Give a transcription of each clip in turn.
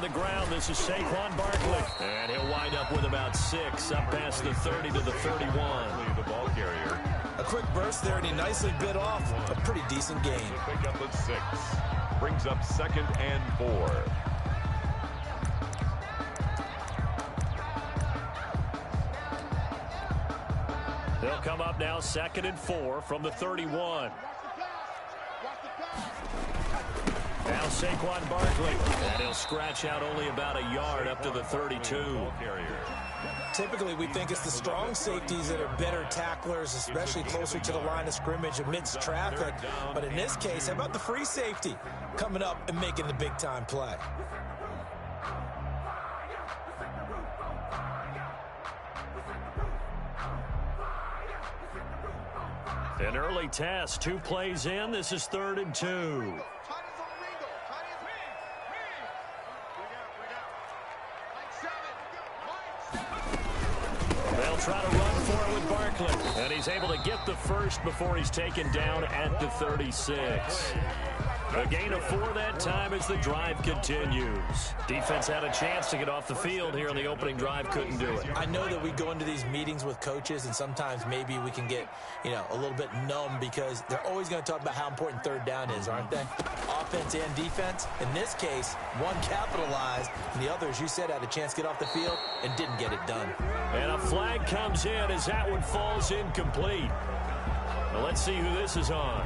the ground. This is Saquon Barkley. And he'll wind up with about 6, up past the 30 to the 31. The ball carrier. A quick burst there, and he nicely bit off a pretty decent gain. Pick up at 6. Brings up 2nd and 4. They'll come up now 2nd and 4 from the 31. Now Saquon Barkley. And he'll scratch out only about a yard up to the 32. Typically, we think it's the strong safeties that are better tacklers, especially closer to the line of scrimmage amidst traffic. But in this case, how about the free safety coming up and making the big-time play? An early test, 2 plays in. This is 3rd and 2. They'll try to run for it with Barkley. And he's able to get the first before he's taken down at the 36. A gain of 4 that time as the drive continues. Defense had a chance to get off the field here in the opening drive, couldn't do it. I know that we go into these meetings with coaches, and sometimes maybe we can get, a little bit numb because they're always going to talk about how important 3rd down is, aren't they? Offense and defense. In this case, one capitalized, and the other, as you said, had a chance to get off the field and didn't get it done. And a flag comes in as that one falls incomplete. Well, let's see who this is on.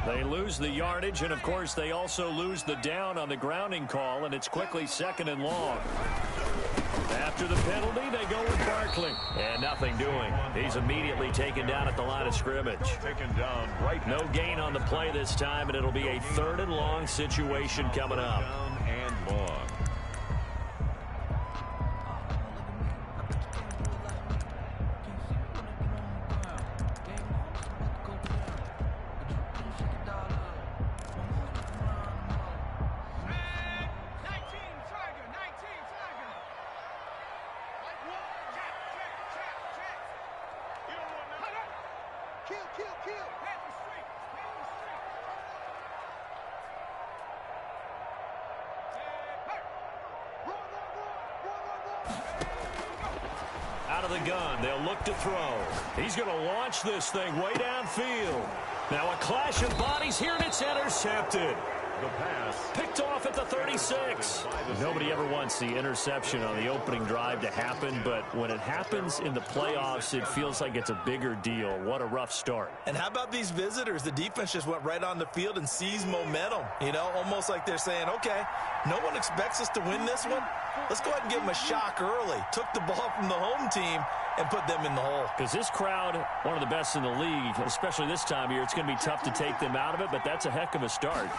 They lose the yardage, and, of course, they also lose the down on the grounding call, and it's quickly 2nd and long. After the penalty, they go with Barkley. And nothing doing. He's immediately taken down at the line of scrimmage. Taken down right. No gain on the play this time, and it'll be a 3rd and long situation coming up. Down and long. Out of the gun, they'll look to throw. He's going to launch this thing way downfield. Now a clash of bodies here, and it's intercepted. The pass. Picked off at the 36. Nobody ever wants the interception on the opening drive to happen, but when it happens in the playoffs, it feels like it's a bigger deal. What a rough start. And how about these visitors? The defense just went right on the field and seized momentum. Almost like they're saying, okay, no one expects us to win this one. Let's go ahead and give them a shock early. Took the ball from the home team and put them in the hole. Because this crowd, one of the best in the league, especially this time of year, it's going to be tough to take them out of it, but that's a heck of a start.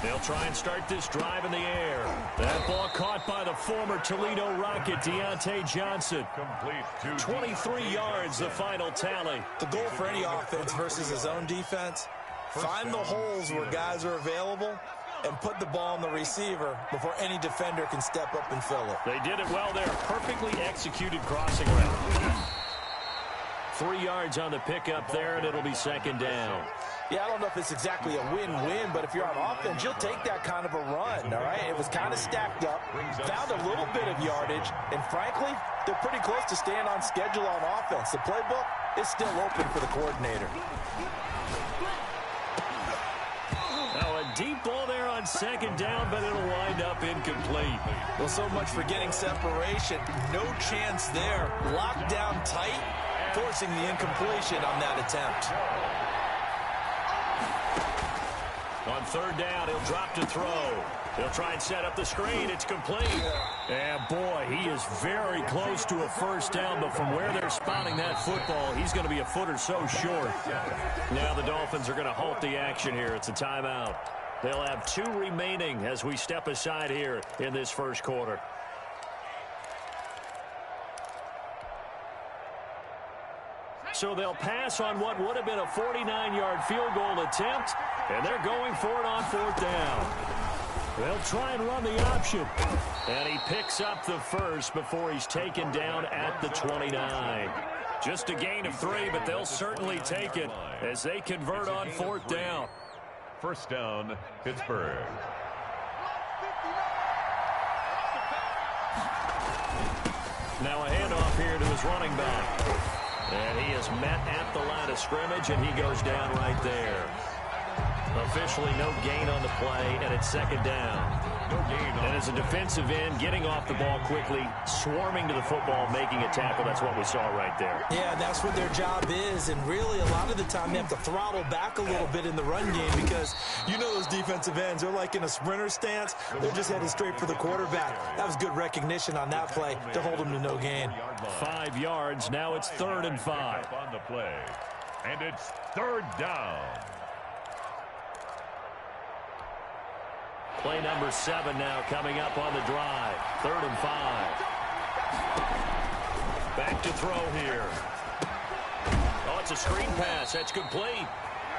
They'll try and start this drive in the air. That ball caught by the former Toledo Rocket, Deontay Johnson. Complete. 23 yards, the final tally. The goal for any offense versus his own defense, find the holes where guys are available and put the ball on the receiver before any defender can step up and fill it. They did it well there. Perfectly executed crossing route. 3 yards on the pickup there, and it'll be 2nd down. Yeah, I don't know if it's exactly a win-win, but if you're on offense, you'll take that kind of a run, all right? It was kind of stacked up, found a little bit of yardage, and frankly, they're pretty close to staying on schedule on offense. The playbook is still open for the coordinator. Now a deep ball there on 2nd down, but it'll wind up incomplete. Well, so much for getting separation. No chance there. Locked down tight, forcing the incompletion on that attempt. On 3rd down, he'll drop to throw. He'll try and set up the screen. It's complete. And, boy, he is very close to a 1st down, but from where they're spotting that football, he's going to be a foot or so short. Now the Dolphins are going to halt the action here. It's a timeout. They'll have 2 remaining as we step aside here in this 1st quarter. So they'll pass on what would have been a 49-yard field goal attempt, and they're going for it on 4th down. They'll try and run the option. And he picks up the first before he's taken down at the 29. Just a gain of 3, but they'll certainly take it as they convert on 4th down. first down, Pittsburgh. Now a handoff here to his running back. And he is met at the line of scrimmage, and he goes down right there. Officially no gain on the play, and it's second down. No gain on. And as a defensive end, getting off the ball quickly, swarming to the football, making a tackle, that's what we saw right there. Yeah, that's what their job is, and really a lot of the time they have to throttle back a little bit in the run game because you know those defensive ends, they're like in a sprinter stance. They're just headed straight for the quarterback. That was good recognition on that play to hold them to no gain. 5 yards, now it's 3rd and 5. On the play, and it's 3rd down. Play number 7 now coming up on the drive. 3rd and 5. Back to throw here. Oh, it's a screen pass. That's complete.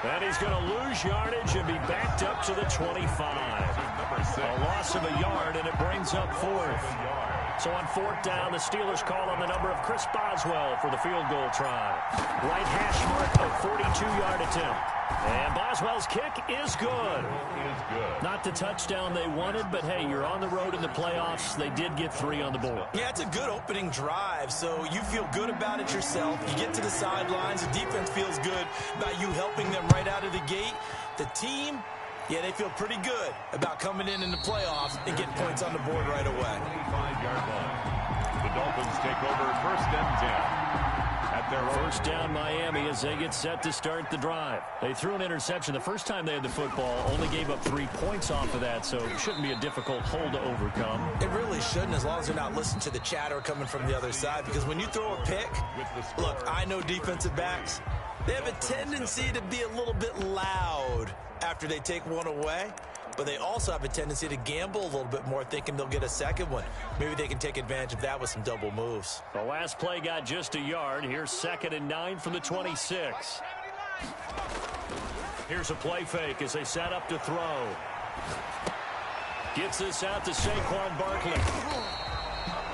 And he's going to lose yardage and be backed up to the 25. A loss of a yard, and it brings up 4th. So on 4th down, the Steelers call on the number of Chris Boswell for the field goal try. Right hash mark of 42-yard attempt. And Boswell's kick is good. Not the touchdown they wanted, but hey, you're on the road in the playoffs. They did get 3 on the board. Yeah, it's a good opening drive, so you feel good about it yourself. You get to the sidelines, the defense feels good about you helping them right out of the gate. The team, yeah, they feel pretty good about coming in the playoffs and getting points on the board right away. 5-yard line. The Dolphins take over 1st and 10. At their first down Miami as they get set to start the drive. They threw an interception the first time they had the football, only gave up 3 points off of that, so it shouldn't be a difficult hole to overcome. It really shouldn't, as long as they're not listening to the chatter coming from the other side, because when you throw a pick, look, I know defensive backs, they have a tendency to be a little bit loud after they take one away, but they also have a tendency to gamble a little bit more, thinking they'll get a second one. Maybe they can take advantage of that with some double moves. The last play got just a yard. Here's 2nd and 9 from the 26. Here's a play fake as they set up to throw. Gets this out to Saquon Barkley.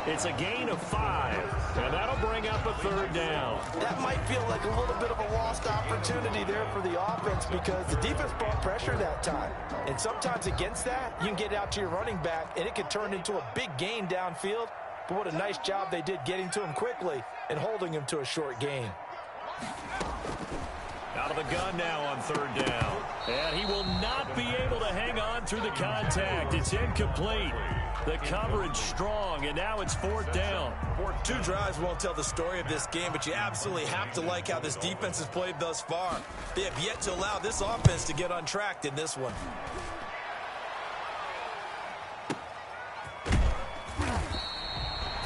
It's a gain of 5, and that'll bring up a 3rd down. That might feel like a little bit of a lost opportunity there for the offense because the defense brought pressure that time. And sometimes against that, you can get out to your running back, and it can turn into a big gain downfield. But what a nice job they did getting to him quickly and holding him to a short gain. Out of the gun now on 3rd down. And he will not be able to hang on through the contact. It's incomplete. The coverage strong, and now it's 4th down. 2 drives won't tell the story of this game, but you absolutely have to like how this defense has played thus far. They have yet to allow this offense to get untracked in this one.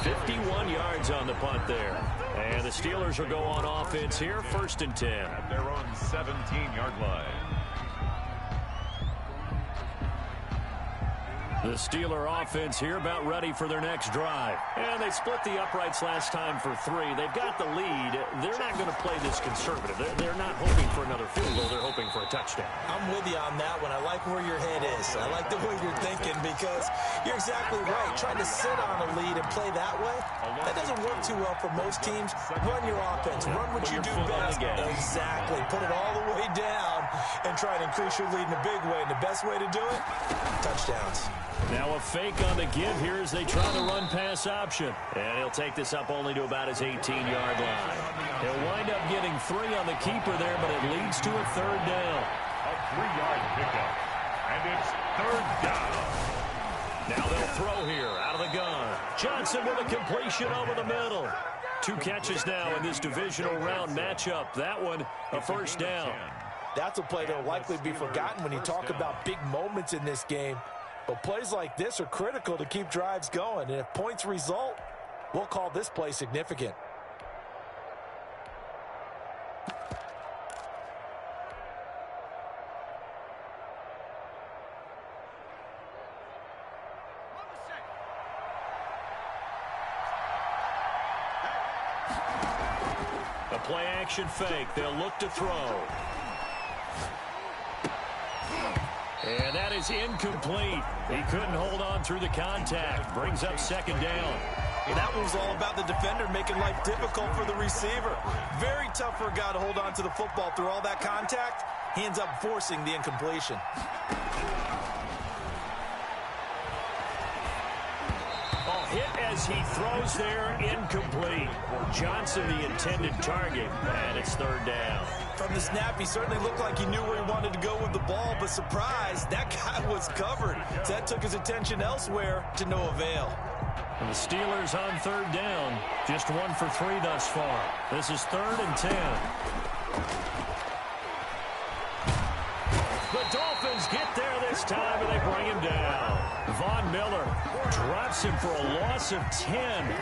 $51 yards on the punt there. And the Steelers will go on offense here, 1st and 10. At their own 17-yard line. The Steeler offense here about ready for their next drive. And they split the uprights last time for 3. They've got the lead. They're not going to play this conservative. They're not hoping for another field goal. They're hoping for a touchdown. I'm with you on that one. I like where your head is. I like the way you're thinking because you're exactly right. Trying to sit on a lead and play that way, that doesn't work too well for most teams. Run your offense. Run what you do best. Exactly. Put it all the way down and try to increase your lead in a big way. And the best way to do it, touchdowns. Now a fake on the give here as they try the run-pass option. And he'll take this up only to about his 18-yard line. He'll wind up getting 3 on the keeper there, but it leads to a 3rd down. A 3-yard pickup. And it's 3rd down. Now they'll throw here out of the gun. Johnson with a completion over the middle. 2 catches now in this divisional round matchup. That one, a 1st down. That's a play that will likely be forgotten when you talk about big moments in this game. But plays like this are critical to keep drives going. And if points result, we'll call this play significant. A play-action fake. They'll look to throw. And that is incomplete. He couldn't hold on through the contact. Brings up 2nd down. That one was all about the defender making life difficult for the receiver. Very tough for a guy to hold on to the football through all that contact. he ends up forcing the incompletion. Hit as he throws there, incomplete. Johnson, the intended target, and it's third down. From the snap, he certainly looked like he knew where he wanted to go with the ball, but surprise, that guy was covered. So that took his attention elsewhere to no avail. And the Steelers on third down, just 1 for 3 thus far. This is 3rd and 10. The Dolphins get there this time, and they bring him down. Von Miller drops him for a loss of 10,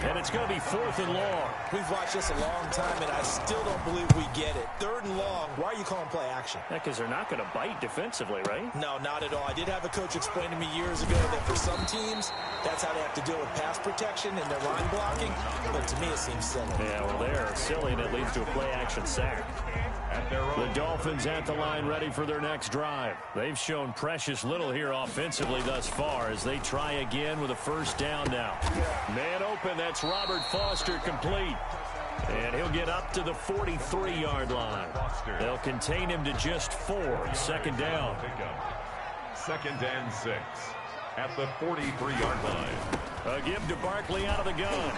and it's going to be 4th and long. We've watched this a long time, and I still don't believe we get it. 3rd and long, why are you calling play action? Because they're not going to bite defensively, right? No, not at all. I did have a coach explain to me years ago that for some teams, that's how they have to deal with pass protection and their line blocking, but to me it seems silly. Yeah, well, they're silly, and it leads to a play action sack. The Dolphins at the line ready for their next drive. They've shown precious little here offensively thus far as they try again with a first down now. Man open, that's Robert Foster, complete. And he'll get up to the 43-yard line. They'll contain him to just 4. 2nd down. 2nd and 6 at the 43-yard line. A give to Barkley out of the gun.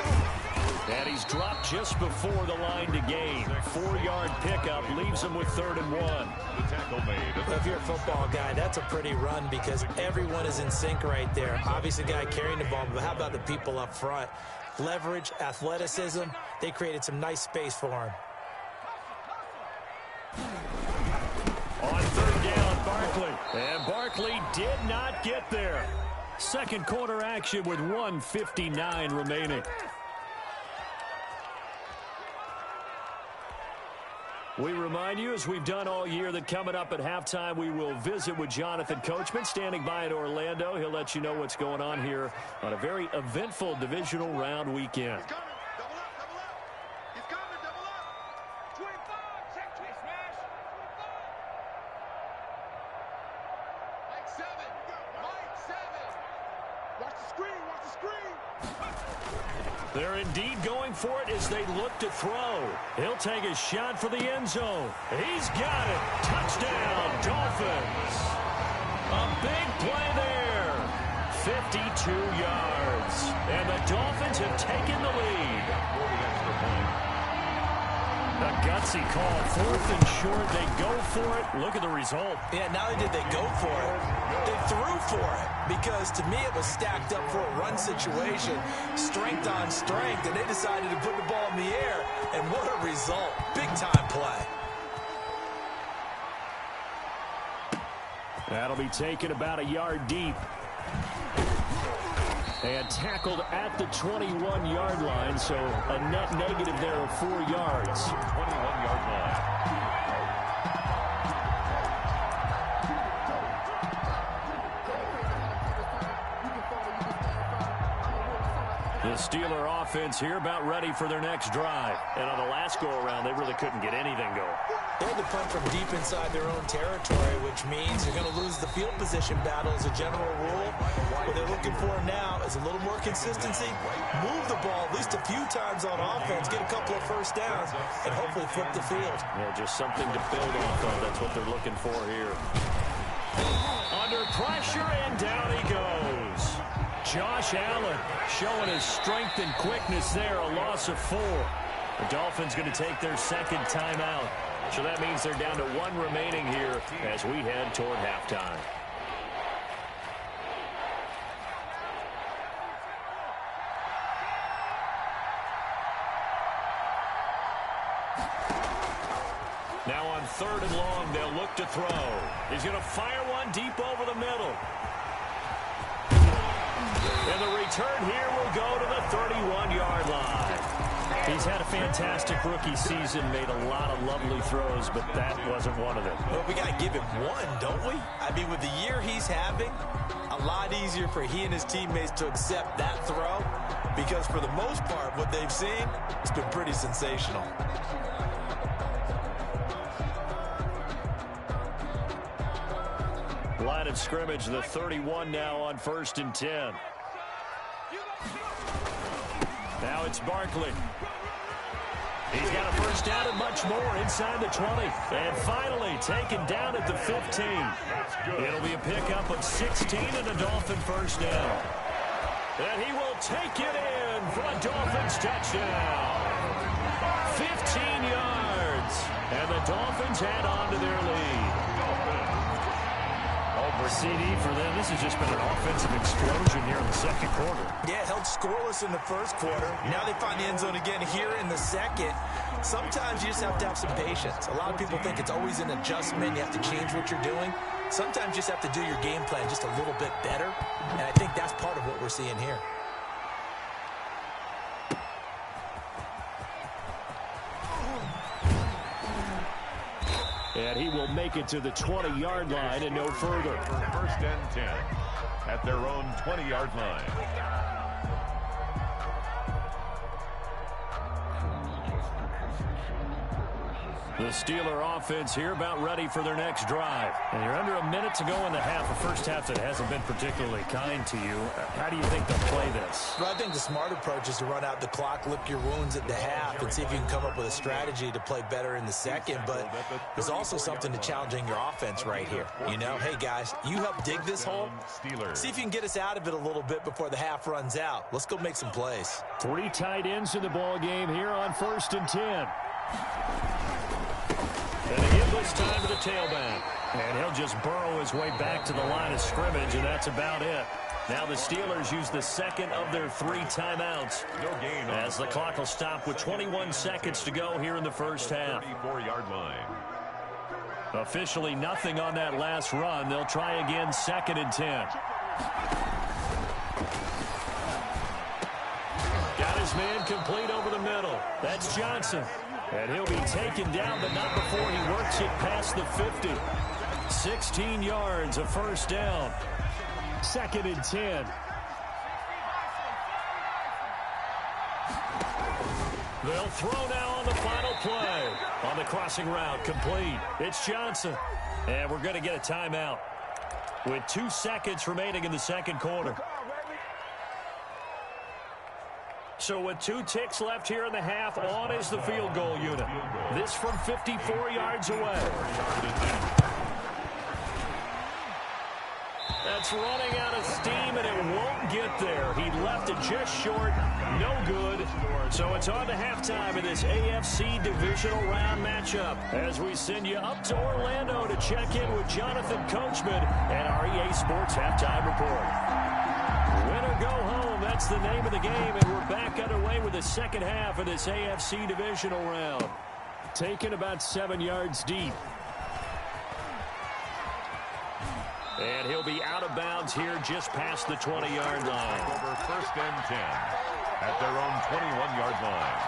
And he's dropped just before the line to gain. 4-yard pickup leaves him with 3rd and 1. The tackle made. Well, if you're a football guy, that's a pretty run because everyone is in sync right there. Obviously, the guy carrying the ball, but how about the people up front? Leverage, athleticism, they created some nice space for him. On 3rd down, Barkley. And Barkley did not get there. Second quarter action with 1:59 remaining. We remind you, as we've done all year, that coming up at halftime, we will visit with Jonathan Coachman, standing by in Orlando. He'll let you know what's going on here on a very eventful divisional round weekend. He's coming. Double up. Double up. He's coming. Double up. 25. Check. Smash. 25. Mike 7. Mike 7. Watch the screen. Watch the screen. They're indeed going for it as they look to throw. He'll take a shot for the end zone. He's got it. Touchdown, Dolphins. A big play there. 52 yards. And the Dolphins have taken the lead. A gutsy call. 4th and short. They go for it. Look at the result. Yeah, not only did they go for it, they threw for it. Because to me, it was stacked up for a run situation, strength on strength, and they decided to put the ball in the air. And what a result. Big-time play. That'll be taken about a yard deep. And tackled at the 21-yard line, so a net negative there of 4 yards. 21-yard line. The Steeler offense here about ready for their next drive. And on the last go-around, they really couldn't get anything going. They had to punt from deep inside their own territory, which means you're going to lose the field position battle as a general rule. What they're looking for now is a little more consistency, move the ball at least a few times on offense, get a couple of first downs, and hopefully flip the field. Yeah, just something to build off of. That's what they're looking for here. Under pressure, and down he goes. Josh Allen showing his strength and quickness there, a loss of 4. The Dolphins going to take their 2nd timeout. So that means they're down to 1 remaining here as we head toward halftime. Now on 3rd and long, they'll look to throw. He's going to fire one deep over the middle. And the return here will go to the 31-yard line. He's had a fantastic rookie season, made a lot of lovely throws, but that wasn't one of them. Well, we got to give him one, don't we? I mean, with the year he's having, a lot easier for he and his teammates to accept that throw because for the most part, what they've seen, it's been pretty sensational. Line of scrimmage, the 31 now on 1st and 10. Now it's Barkley. He's got a first down and much more inside the 20. And finally taken down at the 15. It'll be a pickup of 16 and a Dolphin first down. And he will take it in for a Dolphins touchdown. 15 yards. And the Dolphins add on to their lead. Over CD for them. This has just been an offensive explosion here in the second quarter. Yeah, held scoreless in the first quarter. Now they find the end zone again here in the second. Sometimes you just have to have some patience. A lot of people think it's always an adjustment. You have to change what you're doing. Sometimes you just have to do your game plan just a little bit better. And I think that's part of what we're seeing here. And he will make it to the 20-yard line and no further. First and 10 at their own 20-yard line. The Steeler offense here about ready for their next drive. And you're under a minute to go in the half, a first half that hasn't been particularly kind to you. How do you think they'll play this? Well, I think the smart approach is to run out the clock, lick your wounds at the half, and see if you can come up with a strategy to play better in the second. But there's also something to challenging your offense right here. You know, hey, guys, you help dig this hole. See if you can get us out of it a little bit before the half runs out. Let's go make some plays. 3 tight ends in the ball game here on 1st and 10. And they give this time to the tailback. And he'll just burrow his way back to the line of scrimmage, and that's about it. Now the Steelers use the second of their 3 timeouts. No gain as the clock will stop with 21 seconds to go here in the first half. 34-yard line. Officially nothing on that last run. They'll try again 2nd and 10. Got his man complete over the middle. That's Johnson. And he'll be taken down, but not before he works it past the 50. 16 yards, a first down. 2nd and 10. They'll throw now on the final play. On the crossing route, complete. It's Johnson. And we're going to get a timeout with 2 seconds remaining in the second quarter. So with 2 ticks left here in the half, on is the field goal unit. This from 54 yards away. That's running out of steam, and it won't get there. He left it just short. No good. So it's on to halftime in this AFC divisional round matchup as we send you up to Orlando to check in with Jonathan Coachman and our EA Sports Halftime Report. Win or go home, that's the name of the game, and we're back underway with the second half of this AFC divisional round. Taken about 7 yards deep. And he'll be out of bounds here just past the 20-yard line. Over 1st and 10 at their own 21-yard line.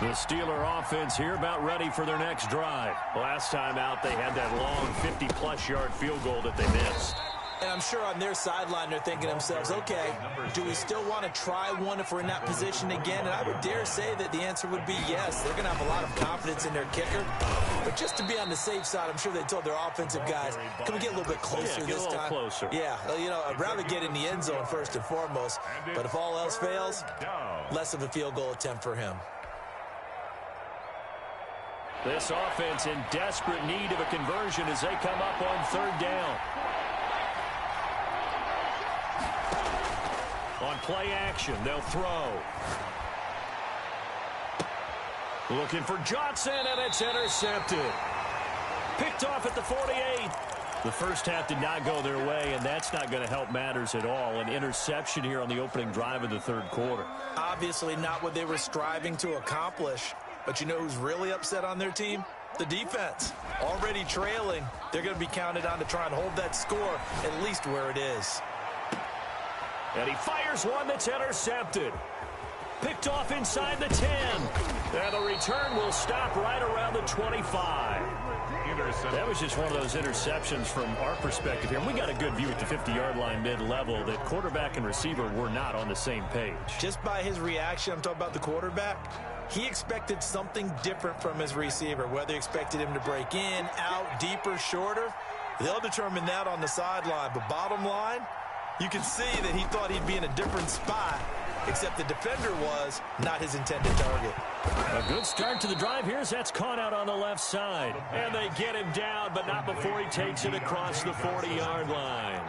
The Steeler offense here about ready for their next drive. Last time out, they had that long 50-plus yard field goal that they missed. And I'm sure on their sideline they're thinking to themselves, okay, do we still want to try one if we're in that position again? And I would dare say that the answer would be yes. They're going to have a lot of confidence in their kicker. But just to be on the safe side, I'm sure they told their offensive guys, can we get a little bit closer this time? Closer. Yeah, you know, I'd rather get in the end zone first and foremost. But if all else fails, less of a field goal attempt for him. This offense in desperate need of a conversion as they come up on 3rd down. On play action, they'll throw. Looking for Johnson, and it's intercepted. Picked off at the 48. The first half did not go their way, and that's not going to help matters at all. An interception here on the opening drive of the 3rd quarter. Obviously not what they were striving to accomplish. But you know who's really upset on their team? The defense. Already trailing. They're going to be counted on to try and hold that score at least where it is. And he fires one that's intercepted. Picked off inside the 10. And the return will stop right around the 25. That was just one of those interceptions from our perspective here. We got a good view at the 50-yard line mid-level that quarterback and receiver were not on the same page. Just by his reaction, I'm talking about the quarterback, he expected something different from his receiver, whether he expected him to break in, out, deeper, shorter. They'll determine that on the sideline. But bottom line, You can see that he thought he'd be in a different spot, except the defender was not his intended target. A good start to the drive. Here's that's caught out on the left side. And they get him down, but not before he takes it across the 40-yard line.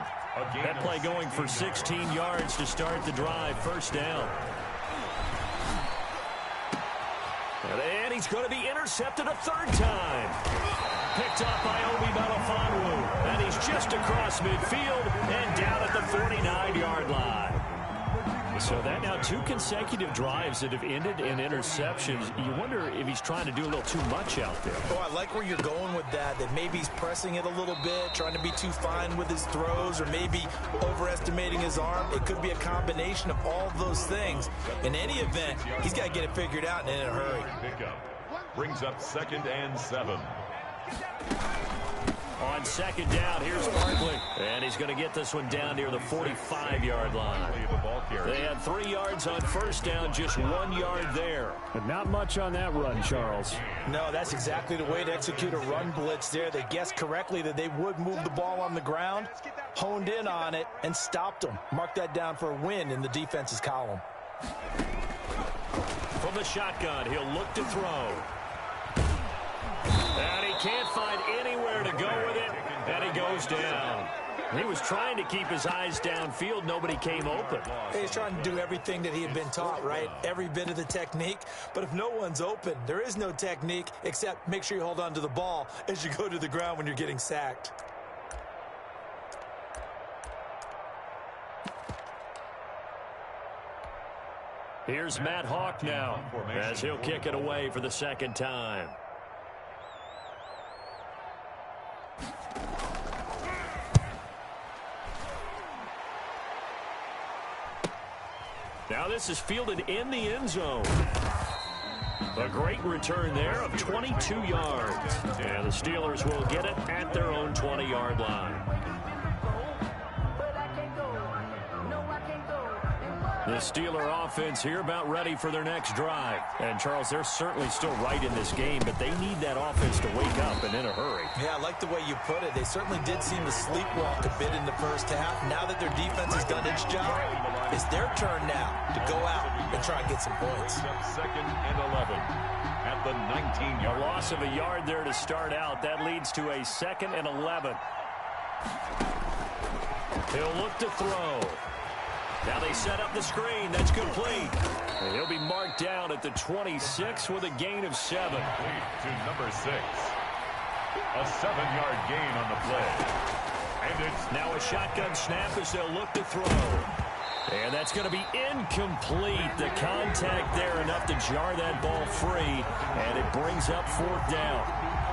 That play going for 16 yards to start the drive. First down. And he's going to be intercepted a third time. Picked up by Obi Melifonwu. And he's just across midfield and down at the 49-yard line. So that now 2 consecutive drives that have ended in interceptions. You wonder if he's trying to do a little too much out there. Oh, I like where you're going with that maybe he's pressing it a little bit, trying to be too fine with his throws, or maybe overestimating his arm. It could be a combination of all of those things. In any event, he's got to get it figured out and in a hurry. Pickup brings up 2nd and 7. On second down, here's Barkley. And he's going to get this one down near the 45-yard line. They had 3 yards on first down, just 1 yard there. But not much on that run, Charles. No, that's exactly the way to execute a run blitz there. They guessed correctly that they would move the ball on the ground, honed in on it, and stopped them. Mark that down for a win in the defense's column. From the shotgun, he'll look to throw. And he can't find anywhere to go with it, and he goes down. He was trying to keep his eyes downfield. Nobody came open. He's trying to do everything that he had been taught, right? Every bit of the technique. But if no one's open, there is no technique except make sure you hold on to the ball as you go to the ground when you're getting sacked. Here's Matt Hawk now as he'll kick it away for the second time. Now this is fielded in the end zone. A great return there of 22 yards. And the Steelers will get it at their own 20-yard line. The Steeler offense here about ready for their next drive. And, Charles, they're certainly still right in this game, but they need that offense to wake up and in a hurry. Yeah, I like the way you put it. They certainly did seem to sleepwalk a bit in the first half. Now that their defense has done its job, it's their turn now to go out and try and get some points. 2nd and 11 at the 19-yard. A loss of a yard there to start out. That leads to a 2nd and 11. He'll look to throw. Now they set up the screen. That's complete. And he'll be marked down at the 26 with a gain of 7. To number 6. A 7-yard gain on the play. And it's now a shotgun snap as they'll look to throw. And that's going to be incomplete. The contact there enough to jar that ball free. And it brings up 4th down.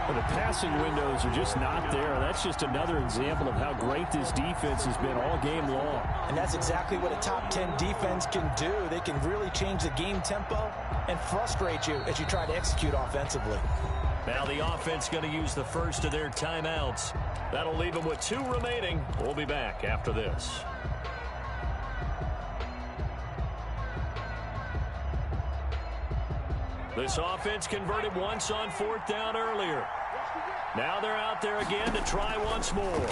Well, the passing windows are just not there. That's just another example of how great this defense has been all game long. And that's exactly what a top 10 defense can do. They can really change the game tempo and frustrate you as you try to execute offensively. Now the offense going to use the first of their timeouts. That'll leave them with 2 remaining. We'll be back after this. This offense converted once on 4th down earlier. Now they're out there again to try once more.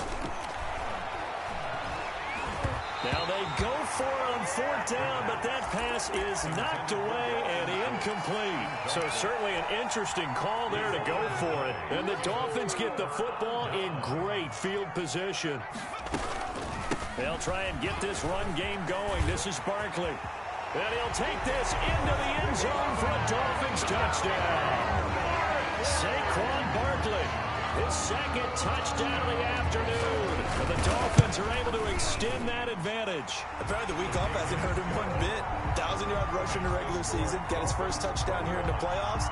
Now they go for it on 4th down, but that pass is knocked away and incomplete. So certainly an interesting call there to go for it. And the Dolphins get the football in great field position. They'll try and get this run game going. This is Barkley. And he'll take this into the end zone for a Dolphins touchdown. Saquon Barkley, his 2nd touchdown of the afternoon. And the Dolphins are able to extend that advantage. Apparently the week off hasn't hurt him one bit. 1,000-yard rusher in the regular season. Got his first touchdown here in the playoffs.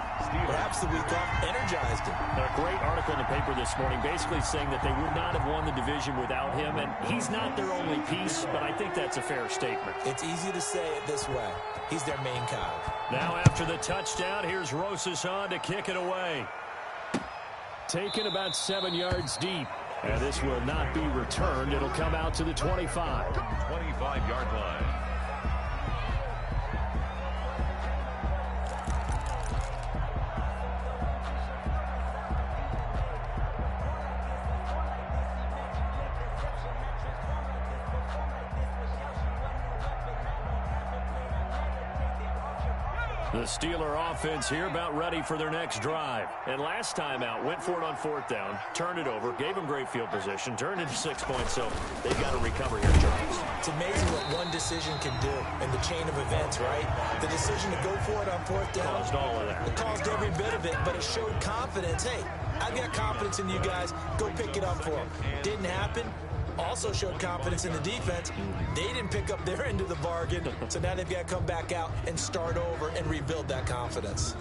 Perhaps the week off energized him. A great article in the paper this morning basically saying that they would not have won the division without him. And he's not their only piece, but I think that's a fair statement. It's easy to say it this way. He's their main cog. Now after the touchdown, here's Rosas on to kick it away. Taken about 7 yards deep. And this will not be returned. It'll come out to the 25. 25-yard line. The Steeler offense here about ready for their next drive. And last time out, went for it on 4th down, turned it over, gave them great field position, turned into 6 points, so they've got to recover here, Charles. It's amazing what one decision can do in the chain of events, right? The decision to go for it on 4th down. Caused all of that. It caused every bit of it, but it showed confidence. Hey, I've got confidence in you guys. Go pick it up for them. Didn't happen. Also showed confidence in the defense. They didn't pick up their end of the bargain, so now they've got to come back out and start over and rebuild that confidence.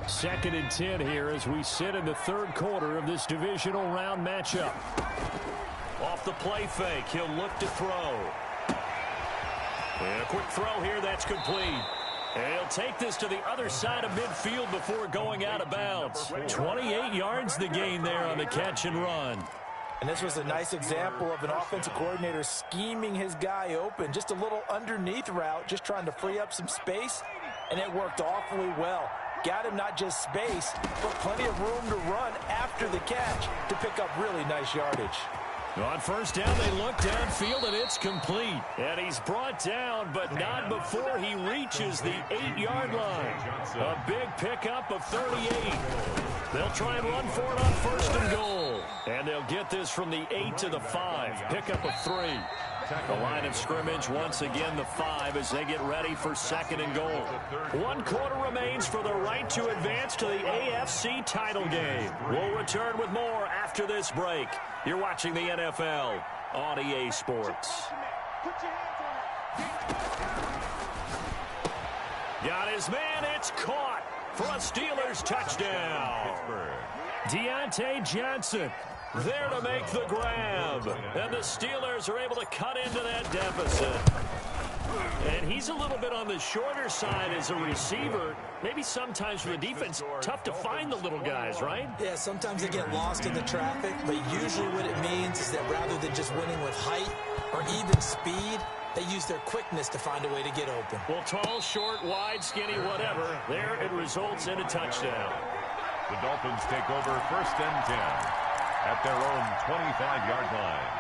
2nd and 10 here as we sit in the 3rd quarter of this divisional round matchup. Off the play fake, he'll look to throw. And a quick throw here, that's complete. And he'll take this to the other side of midfield before going out of bounds. 28 yards the gain there on the catch and run. And this was a nice example of an offensive coordinator scheming his guy open. Just a little underneath route, just trying to free up some space, and it worked awfully well. Got him not just space, but plenty of room to run after the catch to pick up really nice yardage. On 1st down, they look downfield, and it's complete. And he's brought down, but not before he reaches the 8-yard line. A big pickup of 38. They'll try and run for it on 1st and goal. And they'll get this from the 8 to the 5. Pickup of 3. The line of scrimmage, once again, the 5 as they get ready for 2nd and goal. 1 quarter remains for the right to advance to the AFC title game. We'll return with more after this break. You're watching the NFL on EA Sports. Got his man, it's caught for a Steelers touchdown. Deontay Johnson there to make the grab. And the Steelers are able to cut into that deficit. And he's a little bit on the shorter side as a receiver. Maybe sometimes for the defense, tough to find the little guys, right? Yeah, sometimes they get lost in the traffic, but usually what it means is that rather than just winning with height or even speed, they use their quickness to find a way to get open. Well, tall, short, wide, skinny, whatever, there it results in a touchdown. The Dolphins take over 1st and 10 at their own 25-yard line.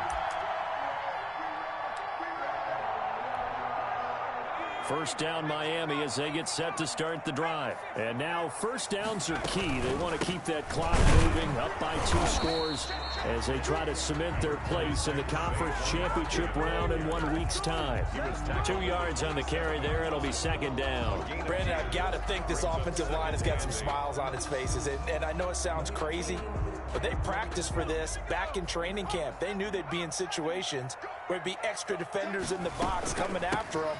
1st down Miami as they get set to start the drive. And now 1st downs are key. They want to keep that clock moving up by 2 scores as they try to cement their place in the conference championship round in 1 week's time. 2 yards on the carry there. It'll be 2nd down. Brandon, I've got to think this offensive line has got some smiles on its faces. And I know it sounds crazy, but they practiced for this back in training camp. They knew they'd be in situations where it'd be extra defenders in the box coming after them,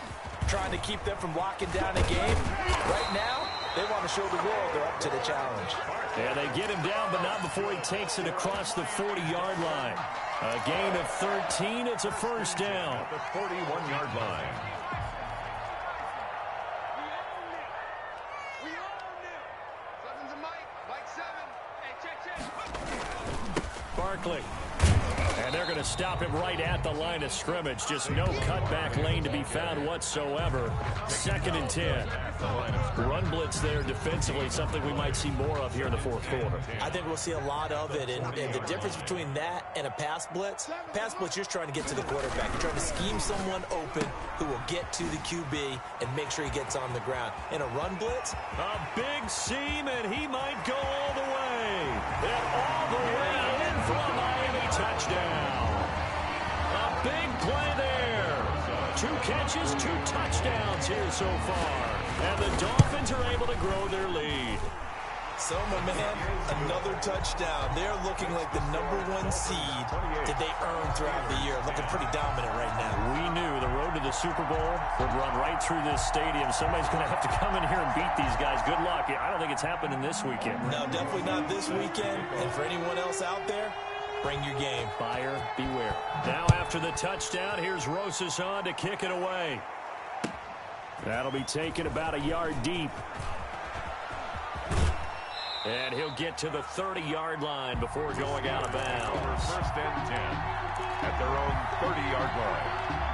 trying to keep them from locking down a game. Right now, they want to show the world they're up to the challenge. Yeah, they get him down, but not before he takes it across the 40-yard line. A gain of 13. It's a 1st down. At the 41-yard line. We own it. 7 to Mike 7. Hey, check. Barkley. And they're going to stop him right at the line of scrimmage. Just no cutback lane to be found whatsoever. 2nd and 10. Run blitz there defensively, something we might see more of here in the 4th quarter. I think we'll see a lot of it. And the difference between that and a pass blitz, you're just trying to get to the quarterback. You're trying to scheme someone open who will get to the QB and make sure he gets on the ground. In a run blitz, a big seam, and he might go all the way. And all the way in for a Miami touchdown. A big play there. 2 catches, 2 touchdowns here so far. And the Dolphins are able to grow their lead. So, my man, another touchdown. They're looking like the #1 seed that they earned throughout the year. Looking pretty dominant right now. We knew the road to the Super Bowl would run right through this stadium. Somebody's going to have to come in here and beat these guys. Good luck. I don't think it's happening this weekend. No, definitely not this weekend. And for anyone else out there, bring your game. Buyer beware. Now after the touchdown, here's Rosas on to kick it away. That'll be taken about a yard deep. And he'll get to the 30-yard line before going out of bounds. Over 1st and 10 at their own 30-yard line.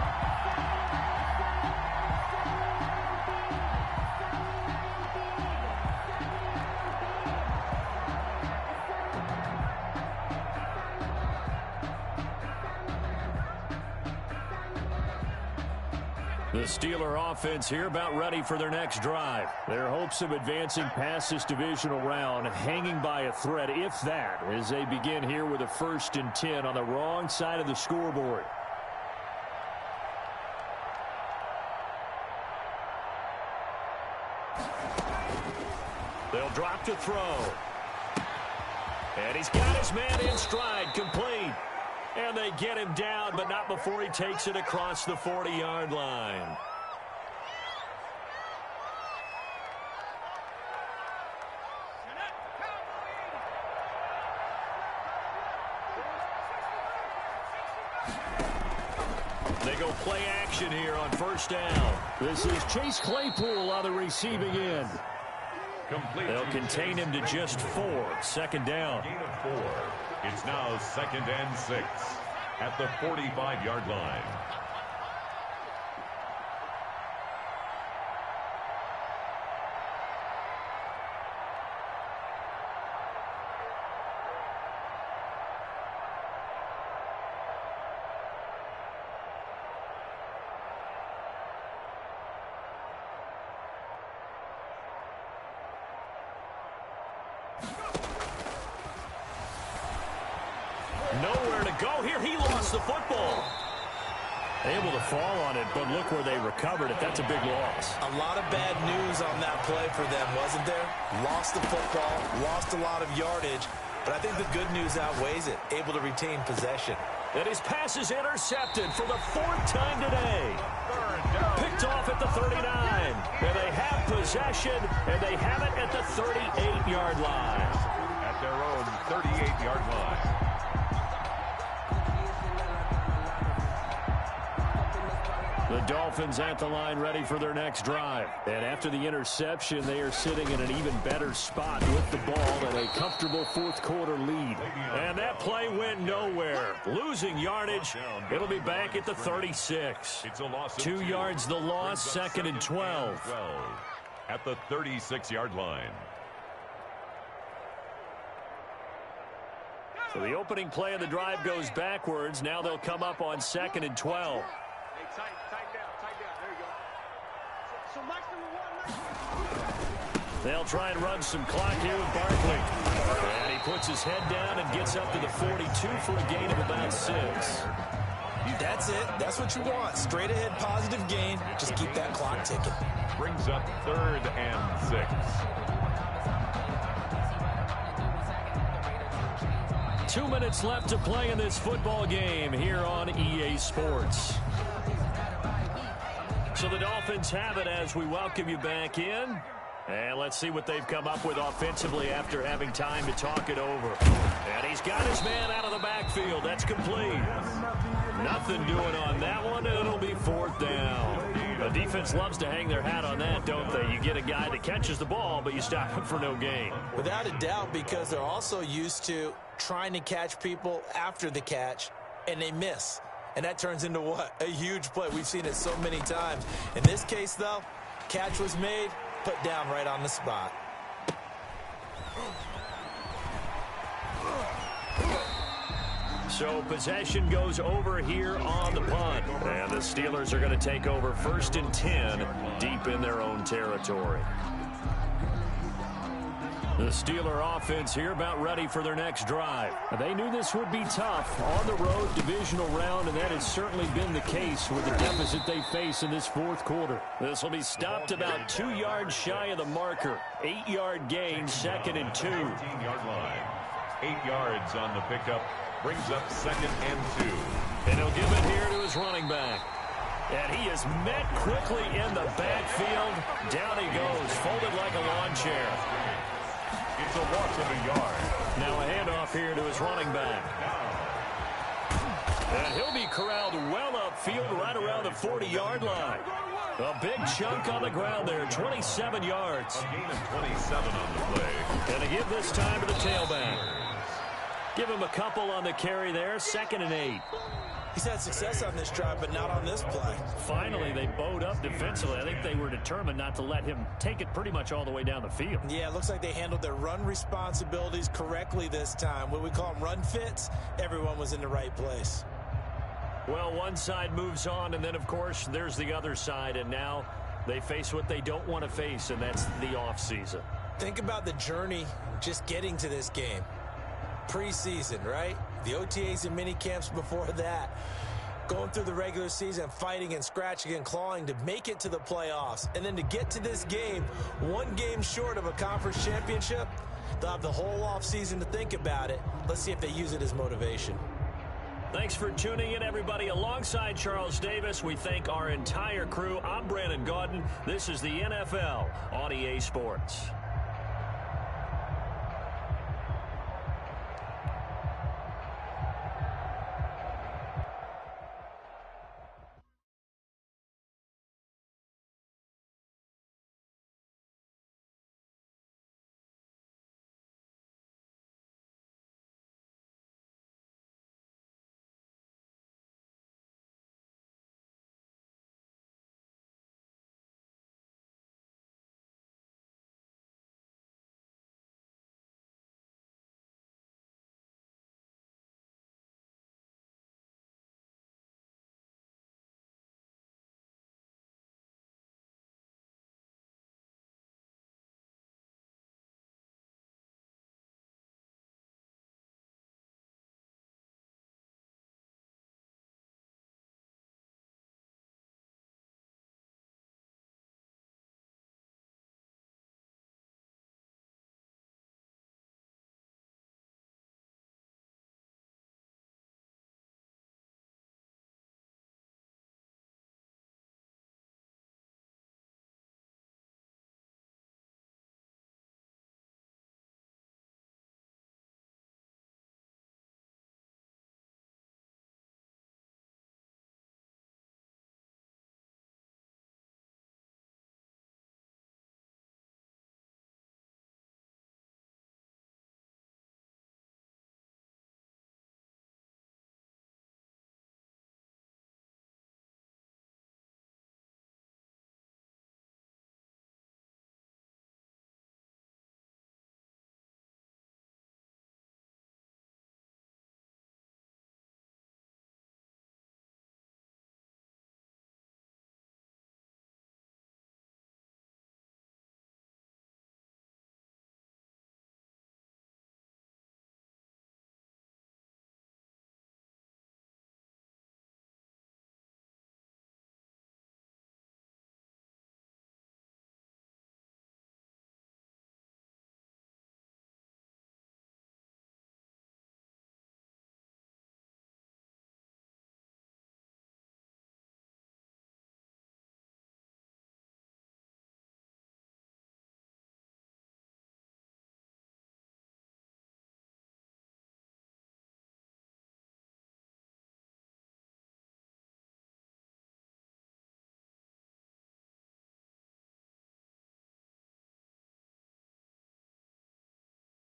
The Steeler offense here about ready for their next drive. Their hopes of advancing past this divisional round hanging by a thread, if that, as they begin here with a 1st and 10 on the wrong side of the scoreboard. They'll drop to throw. And he's got his man in stride, complete. And they get him down, but not before he takes it across the 40-yard line. They go play action here on 1st down. This is Chase Claypool on the receiving end. They'll contain him to just 4. 2nd down. Gain of 4. It's now 2nd and 6 at the 45-yard line. Nowhere to go here. He lost the football. Able to fall on it, but look where they recovered it. That's a big loss. A lot of bad news on that play for them, wasn't there? Lost the football, lost a lot of yardage, but I think the good news outweighs it. Able to retain possession. And his pass is intercepted for the 4th time today. Picked off at the 39. And they have possession, and they have it at the 38-yard line. At their own 38-yard line. The Dolphins at the line ready for their next drive. And after the interception, they are sitting in an even better spot with the ball and a comfortable 4th quarter lead. And that play went nowhere. Losing yardage. It'll be back at the 36. It's a loss of 2 yards the loss, 2nd and 12. At the 36-yard line. So the opening play of the drive goes backwards. Now they'll come up on 2nd and 12. They'll try and run some clock here with Barkley. And he puts his head down and gets up to the 42 for a gain of about 6. That's it. That's what you want. Straight ahead positive gain. Just keep that clock ticking. Brings up 3rd and 6. 2 minutes left to play in this football game here on EA Sports. So the Dolphins have it as we welcome you back in. And let's see what they've come up with offensively after having time to talk it over. And he's got his man out of the backfield. That's complete. Nothing doing on that one. It'll be 4th down. The defense loves to hang their hat on that, don't they? You get a guy that catches the ball, but you stop him for no gain. Without a doubt, because they're also used to trying to catch people after the catch, and they miss. And that turns into what? A huge play. We've seen it so many times. In this case, though, catch was made, put down right on the spot. So possession goes over here on the punt. And the Steelers are going to take over 1st and 10 deep in their own territory. The Steeler offense here about ready for their next drive. They knew this would be tough on the road divisional round, and that has certainly been the case with the deficit they face in this 4th quarter. This will be stopped about 2 yards shy of the marker. 8-yard gain, 2nd and 2. 18-yard line. 8 yards on the pickup. Brings up 2nd and 2. And he'll give it here to his running back. And he is met quickly in the backfield. Down he goes, folded like a lawn chair. It's a loss of a yard. Now a handoff here to his running back. And he'll be corralled well upfield right around the 40-yard line. A big chunk on the ground there, 27 yards. A gain of 27 on the play. Going to give this time to the tailback. Give him a couple on the carry there, 2nd and 8. He's had success on this drive, but not on this play. Finally, they bowed up defensively. I think they were determined not to let him take it pretty much all the way down the field. Yeah, it looks like they handled their run responsibilities correctly this time. What we call them run fits, everyone was in the right place. Well, one side moves on, and then, of course, there's the other side, and now they face what they don't want to face, and that's the offseason. Think about the journey just getting to this game. Preseason, right? The OTAs and mini camps before that. Going through the regular season, fighting and scratching and clawing to make it to the playoffs. And then to get to this game, one game short of a conference championship, they'll have the whole offseason to think about it. Let's see if they use it as motivation. Thanks for tuning in, everybody. Alongside Charles Davis, we thank our entire crew. I'm Brandon Gaudin. This is the NFL on EA Sports.